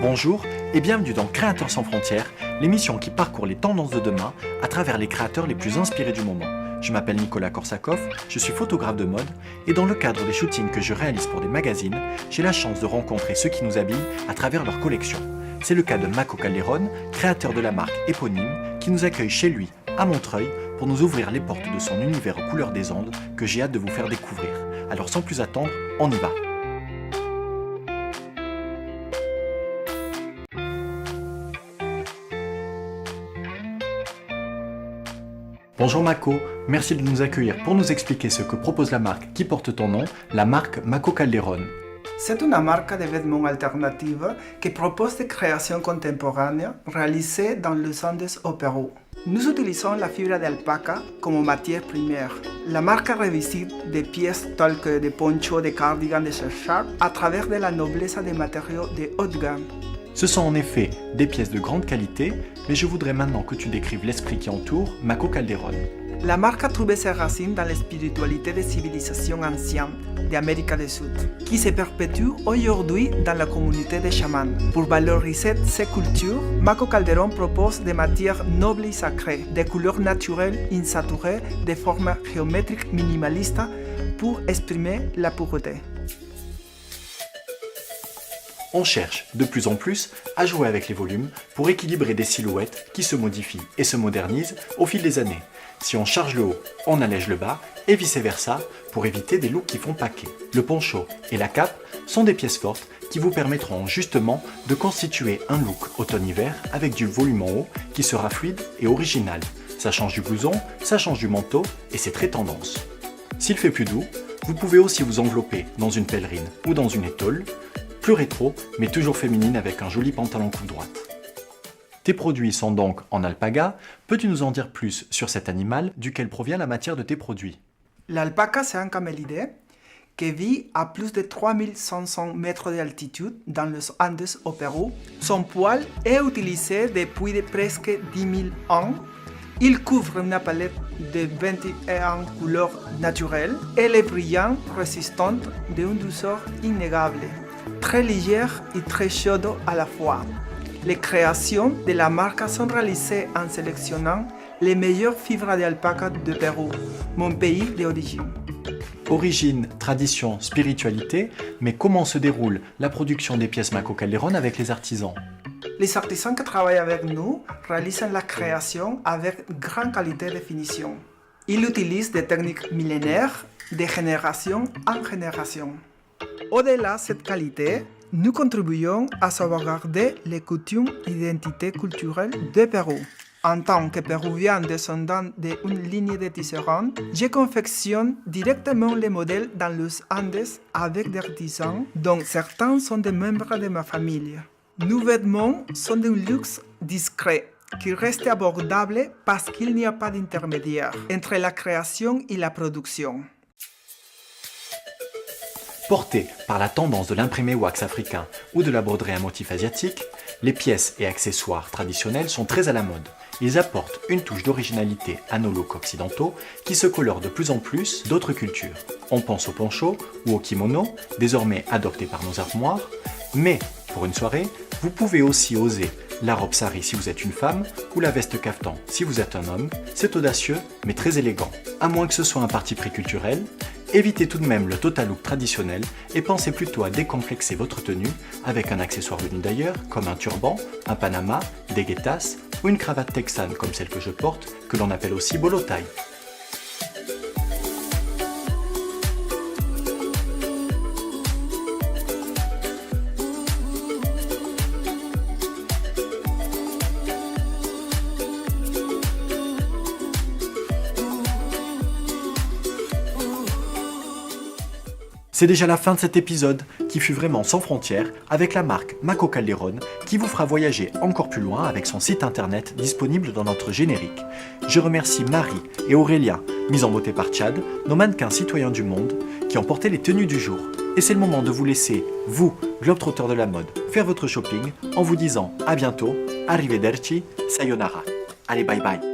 Bonjour et bienvenue dans Créateurs sans frontières, l'émission qui parcourt les tendances de demain à travers les créateurs les plus inspirés du moment. Je m'appelle Nicolas Korsakov, je suis photographe de mode et dans le cadre des shootings que je réalise pour des magazines, j'ai la chance de rencontrer ceux qui nous habillent à travers leurs collections. C'est le cas de Mako Calderón, créateur de la marque éponyme, qui nous accueille chez lui, à Montreuil, pour nous ouvrir les portes de son univers aux couleurs des Andes que j'ai hâte de vous faire découvrir. Alors sans plus attendre, on y va. Bonjour Mako, merci de nous accueillir pour nous expliquer ce que propose la marque qui porte ton nom, la marque Mako Calderón. C'est une marque de vêtements alternative qui propose des créations contemporaines réalisées dans les Andes au Pérou. Nous utilisons la fibre d'alpaca comme matière première. La marque revisite des pièces telles que des ponchos, des cardigans, des sweatshirts à travers de la noblesse des matériaux de haut de gamme. Ce sont en effet des pièces de grande qualité, mais je voudrais maintenant que tu décrives l'esprit qui entoure Mako Calderón. La marque a trouvé ses racines dans la spiritualité des civilisations anciennes d'Amérique du Sud, qui se perpétue aujourd'hui dans la communauté des chamans. Pour valoriser ces cultures, Mako Calderón propose des matières nobles et sacrées, des couleurs naturelles insaturées, des formes géométriques minimalistes pour exprimer la pureté. On cherche de plus en plus à jouer avec les volumes pour équilibrer des silhouettes qui se modifient et se modernisent au fil des années. Si on charge le haut, on allège le bas et vice-versa pour éviter des looks qui font paquet. Le poncho et la cape sont des pièces fortes qui vous permettront justement de constituer un look automne-hiver avec du volume en haut qui sera fluide et original. Ça change du blouson, ça change du manteau et c'est très tendance. S'il fait plus doux, vous pouvez aussi vous envelopper dans une pèlerine ou dans une étole, plus rétro mais toujours féminine avec un joli pantalon coupe droite. Tes produits sont donc en alpaga. Peux-tu nous en dire plus sur cet animal duquel provient la matière de tes produits? L'alpaca, c'est un camélidé qui vit à plus de 3500 mètres d'altitude dans les Andes au Pérou. Son poil est utilisé depuis presque 10 000 ans. Il couvre une palette de 21 couleurs naturelles. Elle est brillante, résistante, d'une douceur innégable, très légère et très chaude à la fois. Les créations de la marque sont réalisées en sélectionnant les meilleures fibres d'alpaca de Pérou, mon pays d'origine. Origine, tradition, spiritualité, mais comment se déroule la production des pièces Mako Calderón avec les artisans? Les artisans qui travaillent avec nous réalisent la création avec grande qualité de finition. Ils utilisent des techniques millénaires de génération en génération. Au-delà de cette qualité, nous contribuons à sauvegarder les coutumes et l'identité culturelle du Pérou. En tant que Péruvien descendant d'une lignée de tisserands, je confectionne directement les modèles dans les Andes avec des artisans dont certains sont des membres de ma famille. Nos vêtements sont d'un luxe discret qui reste abordable parce qu'il n'y a pas d'intermédiaire entre la création et la production. Portées par la tendance de l'imprimé wax africain ou de la broderie à motif asiatique, les pièces et accessoires traditionnels sont très à la mode. Ils apportent une touche d'originalité à nos looks occidentaux qui se colorent de plus en plus d'autres cultures. On pense au poncho ou au kimono, désormais adoptés par nos armoires, mais pour une soirée, vous pouvez aussi oser la robe sari si vous êtes une femme ou la veste kaftan si vous êtes un homme. C'est audacieux mais très élégant. À moins que ce soit un parti pris culturel, évitez tout de même le total look traditionnel et pensez plutôt à décomplexer votre tenue avec un accessoire venu d'ailleurs comme un turban, un panama, des guettas ou une cravate texane comme celle que je porte que l'on appelle aussi bolo tie. C'est déjà la fin de cet épisode qui fut vraiment sans frontières avec la marque Mako Calderón qui vous fera voyager encore plus loin avec son site internet disponible dans notre générique. Je remercie Marie et Aurélien, mis en beauté par Chad, nos mannequins citoyens du monde qui ont porté les tenues du jour. Et c'est le moment de vous laisser, vous, globetrotters de la mode, faire votre shopping en vous disant à bientôt, arrivederci, sayonara. Allez, bye bye.